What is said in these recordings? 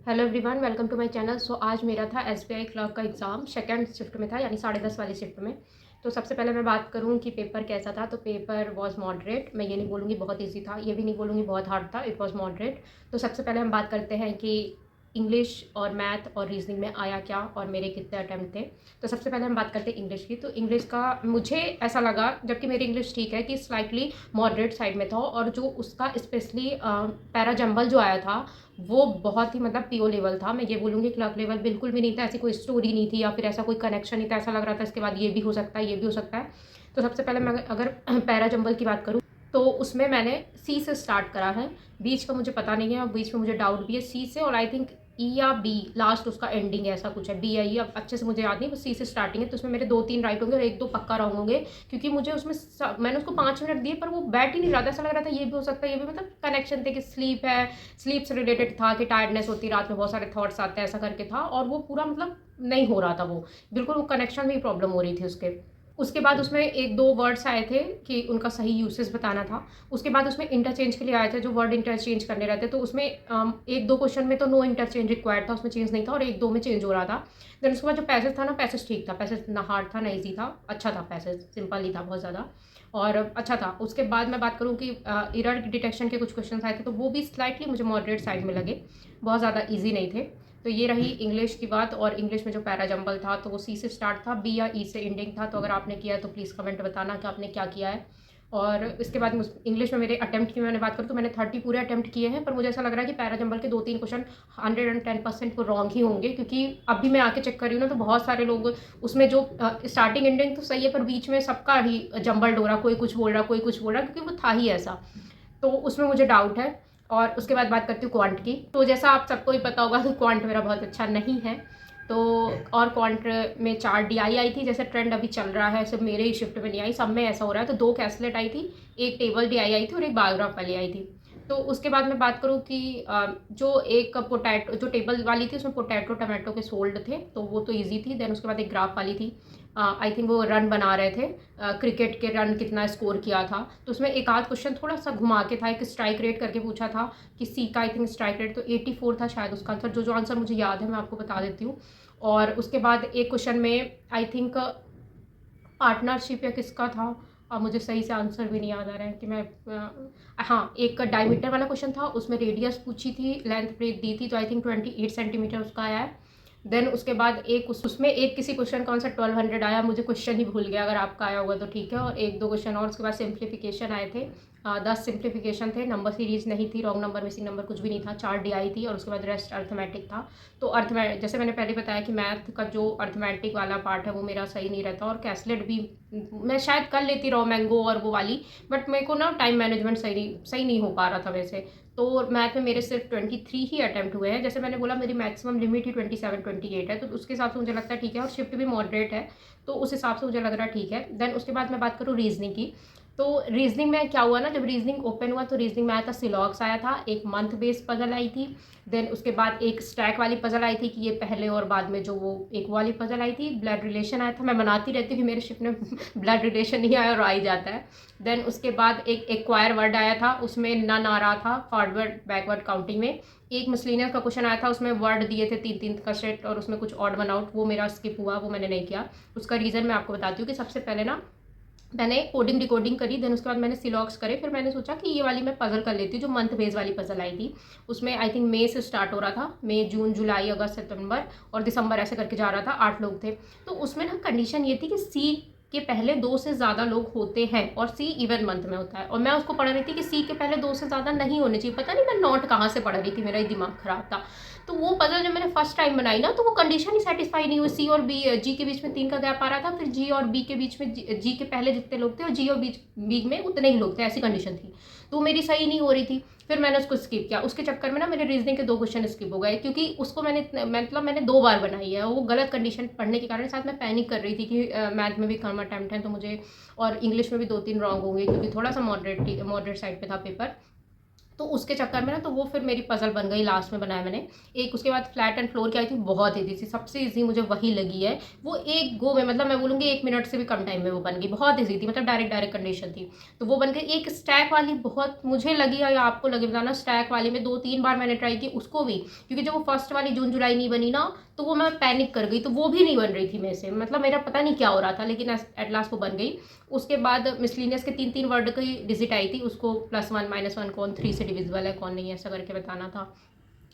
Hello everyone, welcome to my channel. So आज मेरा था एसबीआई क्लर्क का एग्ज़ाम सेकंड शिफ्ट में था, यानी 10:30 वाली शिफ्ट में। तो सबसे पहले मैं बात करूं कि पेपर कैसा था। तो पेपर वाज मॉडरेट। मैं ये नहीं बोलूँगी बहुत इजी था, ये भी नहीं बोलूँगी बहुत हार्ड था। It was moderate. तो सबसे पहले हम बात करते हैं कि इंग्लिश और मैथ और रीजनिंग में आया क्या और मेरे कितने अटैम्प्ट थे। तो सबसे पहले हम बात करते हैं इंग्लिश की। तो इंग्लिश का मुझे ऐसा लगा, जबकि मेरी इंग्लिश ठीक है, कि स्लाइटली मॉडरेट साइड में था। और जो उसका स्पेशली पैरा जंबल जो आया था वो बहुत ही मतलब पीओ लेवल था। मैं ये बोलूँगी क्लर्क लेवल बिल्कुल भी नहीं था। ऐसी कोई स्टोरी नहीं थी या फिर ऐसा कोई कनेक्शन नहीं था। ऐसा लग रहा था इसके बाद ये भी हो सकता है, ये भी हो सकता है। तो सबसे पहले मैं अगर पैरा जंबल की बात करूँ तो उसमें मैंने सी से स्टार्ट करा है। बीच का मुझे पता नहीं है और बीच में मुझे डाउट भी है सी से। और आई थिंक ई या बी लास्ट उसका एंडिंग है, ऐसा कुछ है, बी या ई, अब अच्छे से मुझे याद नहीं, बस सी से स्टार्टिंग है। तो उसमें मेरे 2-3 राइट होंगे और 1-2 पक्का रॉन्ग होंगे, क्योंकि मुझे उसमें मैंने उसको 5 मिनट दिए पर वो बैठ ही नहीं रहा था। ऐसा लग रहा था ये भी हो सकता है, ये भी, मतलब कनेक्शन थे कि स्लीप है, स्लीप से रिलेटेड था कि टायर्डनेस होती है रात में, बहुत सारे थॉट्स आते हैं, ऐसा करके था। और वो पूरा मतलब नहीं हो रहा था, वो बिल्कुल, वो कनेक्शन में ही प्रॉब्लम हो रही थी उसके। उसके बाद उसमें 1-2 वर्ड्स आए थे कि उनका सही यूसेज बताना था। उसके बाद उसमें इंटरचेंज के लिए आए थे, जो वर्ड इंटरचेंज करने रहते, तो उसमें 1-2 क्वेश्चन में तो नो इंटरचेंज रिक्वायर्ड था, उसमें चेंज नहीं था, और 1-2 में चेंज हो रहा था। देन उसके बाद जो पैसेज था ना, पैसेज ठीक था, पैसेज ना हार्ड था ना ईजी था, अच्छा था, पैसेज सिंपल ही था बहुत ज़्यादा और अच्छा था। उसके बाद मैं बात करूँ कि एरर डिटेक्शन के कुछ क्वेश्चन आए थे, तो वो भी स्लाइटली मुझे मॉडरेट साइड में लगे, बहुत ज़्यादा ईजी नहीं थे। तो ये रही इंग्लिश की बात। और इंग्लिश में जो पैरा जंबल था तो वो सी से स्टार्ट था, बी या ई से एंडिंग था। तो अगर आपने किया है तो प्लीज़ कमेंट बताना कि आपने क्या किया है। और इसके बाद इंग्लिश में मेरे अटेम्प्ट की मैंने बात करूँ तो मैंने 30 पूरे अटेम्प्ट किए हैं, पर मुझे ऐसा लग रहा है कि पैरा जंबल के 2-3 क्वेश्चन 110% वो रॉन्ग ही होंगे, क्योंकि अभी मैं आके चेक कर रही हूँ ना, तो बहुत सारे लोग उसमें जो स्टार्टिंग एंडिंग तो सही है, पर बीच में सबका ही जंबल डोरा, कोई कुछ बोल रहा, कोई कुछ बोल रहा, क्योंकि वो था ही ऐसा। तो उसमें मुझे डाउट है। और उसके बाद बात करती हूँ क्वांट की। तो जैसा आप सबको ही पता होगा कि क्वांट मेरा बहुत अच्छा नहीं है। तो और क्वांट में 4 डीआई आई थी, जैसे ट्रेंड अभी चल रहा है, सिर्फ मेरे ही शिफ्ट में नहीं आई, सब में ऐसा हो रहा है। तो 2 कैसलेट आई थी, एक टेबल डीआई आई थी और एक बायोग्राफ वाली आई थी। तो उसके बाद मैं बात करूँ कि जो एक पोटैटो, जो टेबल वाली थी उसमें पोटैटो टमाटो के सोल्ड थे, तो वो तो ईजी थी। देन उसके बाद एक ग्राफ वाली थी, आई थिंक वो रन बना रहे थे, क्रिकेट के रन कितना स्कोर किया था। तो उसमें एक आध क्वेश्चन थोड़ा सा घुमा के था, एक स्ट्राइक रेट करके पूछा था कि सी का आई थिंक स्ट्राइक रेट तो 84 था शायद उसका आंसर। जो आंसर मुझे याद है मैं आपको बता देती हूँ। और उसके बाद एक क्वेश्चन में आई थिंक पार्टनरशिप या किसका था, मुझे सही से आंसर भी नहीं याद आ रहा है कि मैं हाँ, एक डायमीटर वाला क्वेश्चन था, उसमें रेडियस पूछी थी, लेंथ ब्रेथ दी थी, तो आई थिंक 28 सेंटीमीटर उसका आया है। देन उसके बाद एक उसमें एक किसी क्वेश्चन का आंसर 1200 आया, मुझे क्वेश्चन ही भूल गया, अगर आपका आया होगा तो ठीक है। और 1-2 क्वेश्चन और उसके बाद सिंप्लीफिकेशन आए थे, 10 सिंप्लीफिकेशन थे, नंबर सीरीज नहीं थी, रॉन्ग नंबर मिसिंग नंबर कुछ भी नहीं था, 4 डीआई थी। और उसके बाद रेस्ट अर्थमेटिक था। तो जैसे मैंने पहले बताया कि मैथ का जो अर्थमेटिक वाला पार्ट है वो मेरा सही नहीं रहता। और कैसलेट भी मैं शायद कर लेती रॉ मैंगो और वो वाली, बट मेरे को ना टाइम मैनेजमेंट सही नहीं हो पा रहा था वैसे। तो मैथ में मेरे सिर्फ 23 ही अटैम्प्ट हुए हैं। जैसे मैंने बोला मेरी मैक्सिमम लिमिट ही 27-28 है, तो उसके हिसाब से मुझे लगता है ठीक है। और शिफ्ट भी मॉडरेट है, तो उस हिसाब से मुझे लग रहा है ठीक है। देन उसके बाद मैं बात करूँ रीजनिंग की। तो रीजनिंग में क्या हुआ ना, जब रीजनिंग ओपन हुआ तो रीजनिंग में आया था सिलॉक्स आया था, एक मंथ बेस्ड पजल आई थी। देन उसके बाद एक स्टैक वाली पजल आई थी कि ये पहले और बाद में, जो वो एक वाली पजल आई थी। ब्लड रिलेशन आया था, मैं बनाती रहती हूँ कि मेरे शिफ्ट में ब्लड रिलेशन नहीं आया और आ ही जाता है। देन उसके बाद एक एक्वायर वर्ड आया था, उसमें नन आ रहा था फॉरवर्ड बैकवर्ड काउंटिंग में। एक मिसलिनियस का क्वेश्चन आया था, उसमें वर्ड दिए थे 3-3 का सेट और उसमें कुछ ऑड वन आउट, वो मेरा स्किप हुआ, वो मैंने नहीं किया। उसका रीज़न मैं आपको बताती हूँ कि सबसे पहले ना मैंने कोडिंग डिकोडिंग करी, देन उसके बाद मैंने सिलॉक्स करे, फिर मैंने सोचा कि ये वाली मैं पजल कर लेती हूँ, जो मंथ बेस वाली पजल आई थी। उसमें आई थिंक मई से स्टार्ट हो रहा था, मई जून जुलाई अगस्त सितंबर और दिसंबर ऐसे करके जा रहा था, 8 लोग थे। तो उसमें ना कंडीशन ये थी कि सी के पहले 2 से ज़्यादा लोग होते हैं और सी इवन मंथ में होता है। और मैं उसको पढ़ रही थी कि सी के पहले 2 से ज़्यादा नहीं होने चाहिए, पता नहीं मैं नोट कहाँ से पढ़ रही थी, मेरा ही दिमाग खराब था। तो वो पजल जब मैंने फर्स्ट टाइम बनाई ना, तो वो कंडीशन ही सेटिस्फाई नहीं हुई। सी और बी, जी के बीच में 3 का गैप आ रहा था, फिर जी और बी के बीच में, जी के पहले जितने लोग थे और जी और बी में उतने ही लोग थे, ऐसी कंडीशन थी। तो मेरी सही नहीं हो रही थी, फिर मैंने उसको स्किप किया। उसके चक्कर में ना मेरे रीजनिंग के 2 क्वेश्चन स्किप हो गए, क्योंकि उसको मैंने 2 बार बनाई है। वो गलत कंडीशन पढ़ने के कारण शायद मैं पैनिक कर रही थी कि मैथ में भी कम अटैम्प्ट है तो मुझे, और इंग्लिश में भी 2-3 रॉन्ग होंगे, क्योंकि थोड़ा सा मॉडरेट साइड पे था पेपर। तो उसके चक्कर में ना तो वो फिर मेरी पज़ल बन गई, लास्ट में बनाया मैंने। एक उसके बाद फ्लैट एंड फ्लोर की आई थी, बहुत ईज़ी थी, सबसे ईज़ी मुझे वही लगी है। वो एक गो में मतलब मैं बोलूँगी 1 मिनट से भी कम टाइम में वो बन गई, बहुत ईज़ी थी, मतलब डायरेक्ट कंडीशन थी। तो वो बन गई। एक स्टैक वाली बहुत मुझे लगी या आपको लगे बताना, स्टैक वाली में 2-3 बार मैंने ट्राई की उसको भी, क्योंकि जब वो फर्स्ट वाली जून-जुलाई नहीं बनी ना, तो वो मैं पैनिक कर गई, तो वो भी नहीं बन रही थी मेरे से, मतलब मेरा पता नहीं क्या हो रहा था, लेकिन एट लास्ट वो बन गई। उसके बाद मिसलिनियस के 3-3 वर्ड की डिजिट आई थी, उसको +1 -1 कौन 3 से डिविजिबल है कौन नहीं है, ऐसा करके बताना था,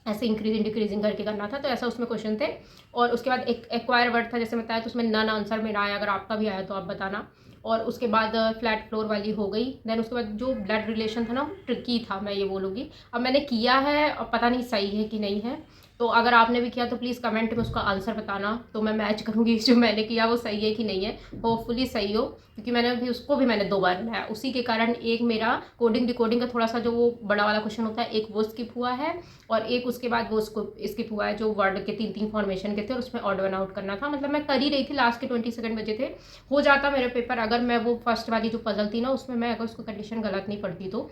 ऐसे इंक्रीजिंग डिक्रीजिंग करके करना था। तो ऐसा उसमें क्वेश्चन थे। और उसके बाद एक एक्वायर वर्ड था, जैसे बताया, तो उसमें नन आंसर मेरा आया, अगर आपका भी आया तो आप बताना। और उसके बाद फ्लैट फ्लोर वाली हो गई। देन उसके बाद जो ब्लड रिलेशन था ना, ट्रिकी था, मैं ये बोलूँगी। अब मैंने किया है, अब पता नहीं सही है कि नहीं है, तो अगर आपने भी किया तो प्लीज़ कमेंट में उसका आंसर बताना, तो मैं मैच करूँगी जो मैंने किया वो सही है कि नहीं है। होपफुली सही हो, क्योंकि मैंने अभी उसको भी मैंने 2 बार बनाया, उसी के कारण एक मेरा कोडिंग डिकोडिंग का थोड़ा सा जो वो बड़ा वाला क्वेश्चन होता है, एक वो स्किप हुआ है, और एक उसके बाद वो उसको स्किप हुआ है जो वर्ड के 3-3 फॉर्मेशन के थे, और उसमें ऑड वन आउट करना था। मतलब मैं कर ही रही थी, लास्ट के 20 सेकंड बचे थे, हो जाता मेरा पेपर, अगर मैं वो फर्स्ट वाली जो पजल थी ना उसमें मैं अगर उसको कंडीशन गलत नहीं पढ़ती तो।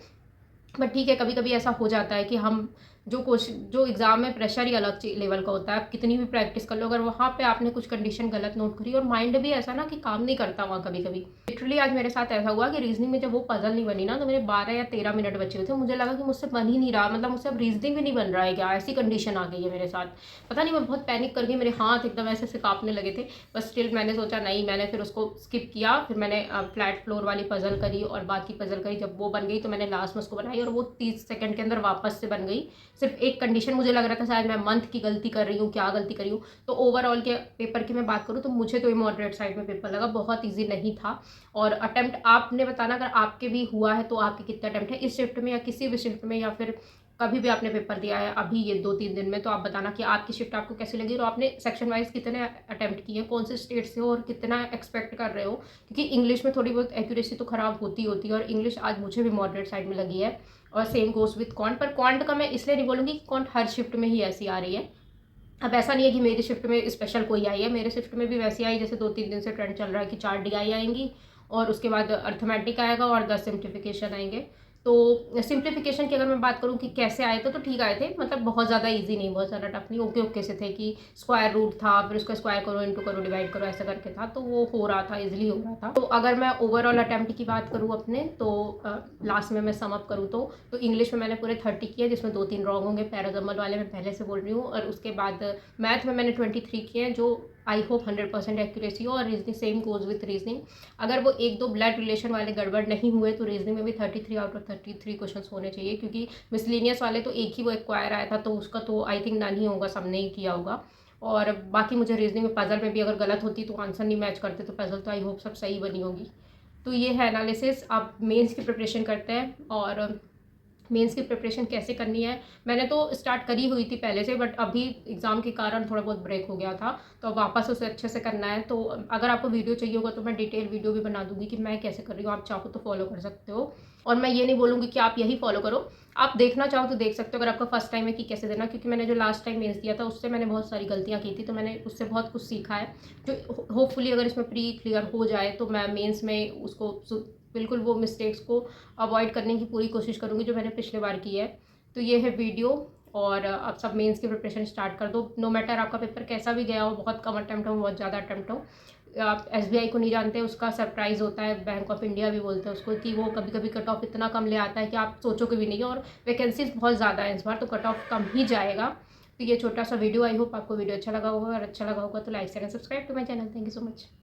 बट ठीक है, कभी कभी ऐसा हो जाता है कि हम जो एग्ज़ाम में प्रेशर ही अलग लेवल का होता है, आप कितनी भी प्रैक्टिस कर लो, अगर वहाँ पे आपने कुछ कंडीशन गलत नोट करी, और माइंड भी ऐसा ना कि काम नहीं करता वहाँ कभी कभी। लिटरली आज मेरे साथ ऐसा हुआ कि रीजनिंग में जब वो पजल नहीं बनी ना, तो मेरे 12 या 13 मिनट बचे हुए थे, मुझे लगा कि मुझसे बन ही नहीं रहा, मतलब मुझसे अब रीजनिंग भी नहीं बन रहा है क्या, ऐसी कंडीशन आ गई है मेरे साथ। पता नहीं, मैं बहुत पैनिक कर गई, मेरे हाथ एकदम ऐसे से कांपने लगे थे। बस स्टिल मैंने सोचा नहीं, मैंने फिर उसको स्किप किया, फिर मैंने फ्लैट फ्लोर वाली पजल करी और बाकी पजल करी। जब वो बन गई तो मैंने लास्ट में उसको बनाई, और वो 30 सेकंड के अंदर वापस से बन गई। सिर्फ एक कंडीशन मुझे लग रहा था शायद मैं मंथ की गलती कर रही हूँ, क्या गलती करी हूँ। तो ओवरऑल के पेपर की मैं बात करूँ तो मुझे तो ये मॉडरेट साइड में पेपर लगा, बहुत ईजी नहीं था। और अटेम्प्ट आपने बताना, अगर आपके भी हुआ है तो आपके कितने अटेम्प्ट है इस शिफ्ट में, या किसी भी शिफ्ट में, या फिर कभी भी आपने पेपर दिया है अभी ये 2-3 दिन में, तो आप बताना कि आपकी शिफ्ट आपको कैसी लगी, और आपने सेक्शन वाइज कितने अटेम्प्ट किए, कौन से स्टेट से हो, और कितना एक्सपेक्ट कर रहे हो। क्योंकि इंग्लिश में थोड़ी बहुत एक्यूरेसी तो ख़राब होती होती है, और इंग्लिश आज मुझे भी मॉडरेट साइड में लगी है। और सेम गोस विथ क्वांट, पर क्वांट का मैं इसलिए नहीं बोलूँगी कि क्वांट हर शिफ्ट में ही ऐसी आ रही है। अब ऐसा नहीं है कि मेरी शिफ्ट में स्पेशल कोई आई है, मेरे शिफ्ट में भी वैसी आई जैसे 2-3 दिन से ट्रेंड चल रहा है कि 4 डीआई आएंगी, और उसके बाद अर्थमेटिक आएगा, और 10 सिम्प्लीफिकेशन आएंगे। तो सिम्प्लीफिकेशन की अगर मैं बात करूँ कि कैसे आए थे, तो ठीक आए थे, मतलब बहुत ज़्यादा इजी नहीं, बहुत ज़्यादा टफ नहीं, ओके ओके से थे कि स्क्वायर रूट था, फिर उसका स्क्वायर करो, इंटू करो, डिवाइड करो, ऐसा करके था, तो वो हो रहा था, इजीली हो रहा था। तो अगर मैं ओवरऑल अटेम्प्ट की बात करूँ अपने, तो लास्ट में मैं सम अप करूँ तो इंग्लिश में मैंने पूरे 30 किए, जिसमें 2-3 रॉन्ग होंगे, पैराग्रामर वाले मैं पहले से बोल रही हूँ। और उसके बाद मैथ में मैंने 23 किए हैं, जो आई होप 100% एक्यूरेसी हो। और reasoning same goes with reasoning, अगर वो 1-2 ब्लड रिलेशन वाले गड़बड़ नहीं हुए तो रीजनिंग में भी 33 आउट ऑफ 33 क्वेश्चन होने चाहिए, क्योंकि मिसलिनियस वाले तो एक ही वो एक्वायर आया था, तो उसका तो आई थिंक नन ही होगा, सबने ही किया होगा। और बाकी मुझे रीजनिंग में पजल में भी अगर गलत होती तो आंसर नहीं मैच करते, तो पजल तो आई होप सब सही बनी होगी। तो ये है एनालिसिस। आप मेंस की प्रिपरेशन करते हैं, और मेंस की प्रिपरेशन कैसे करनी है, मैंने तो स्टार्ट करी हुई थी पहले से, बट अभी एग्ज़ाम के कारण थोड़ा बहुत ब्रेक हो गया था, तो अब वापस उसे अच्छे से करना है। तो अगर आपको वीडियो चाहिए होगा तो मैं डिटेल वीडियो भी बना दूंगी कि मैं कैसे कर रही हूँ, आप चाहो तो फॉलो कर सकते हो। और मैं ये नहीं बोलूँगी कि आप यही फॉलो करो, आप देखना चाहो तो देख सकते हो, अगर आपका फर्स्ट टाइम है कि कैसे देना। क्योंकि मैंने जो लास्ट टाइम मेंस दिया था उससे मैंने बहुत सारी गलतियाँ की थी, तो मैंने उससे बहुत कुछ सीखा है, जो होपफुली अगर इसमें प्री क्लियर हो जाए तो मैं मेंस में उसको बिल्कुल वो मिस्टेक्स को अवॉइड करने की पूरी कोशिश करूँगी जो मैंने पिछले बार की है। तो ये है वीडियो, और अब सब मेंस की प्रिपरेशन स्टार्ट कर दो। नो मैटर आपका पेपर कैसा भी गया हो, बहुत कम अटैम्प्ट हो, बहुत ज़्यादा अटैम्प्ट हो, आप एसबीआई को नहीं जानते, उसका सरप्राइज़ होता है, बैंक ऑफ इंडिया भी बोलते हैं उसको, कि वो कभी कभी कट ऑफ इतना कम ले आता है कि आप सोचोगे भी नहीं, और वैकेंसीज बहुत ज़्यादा है इस बार, तो कट ऑफ कम ही जाएगा। तो ये छोटा सा वीडियो, आई होप आपको वीडियो अच्छा लगा होगा, और अच्छा लगा होगा तो like share and subscribe to my channel. Thank you so much.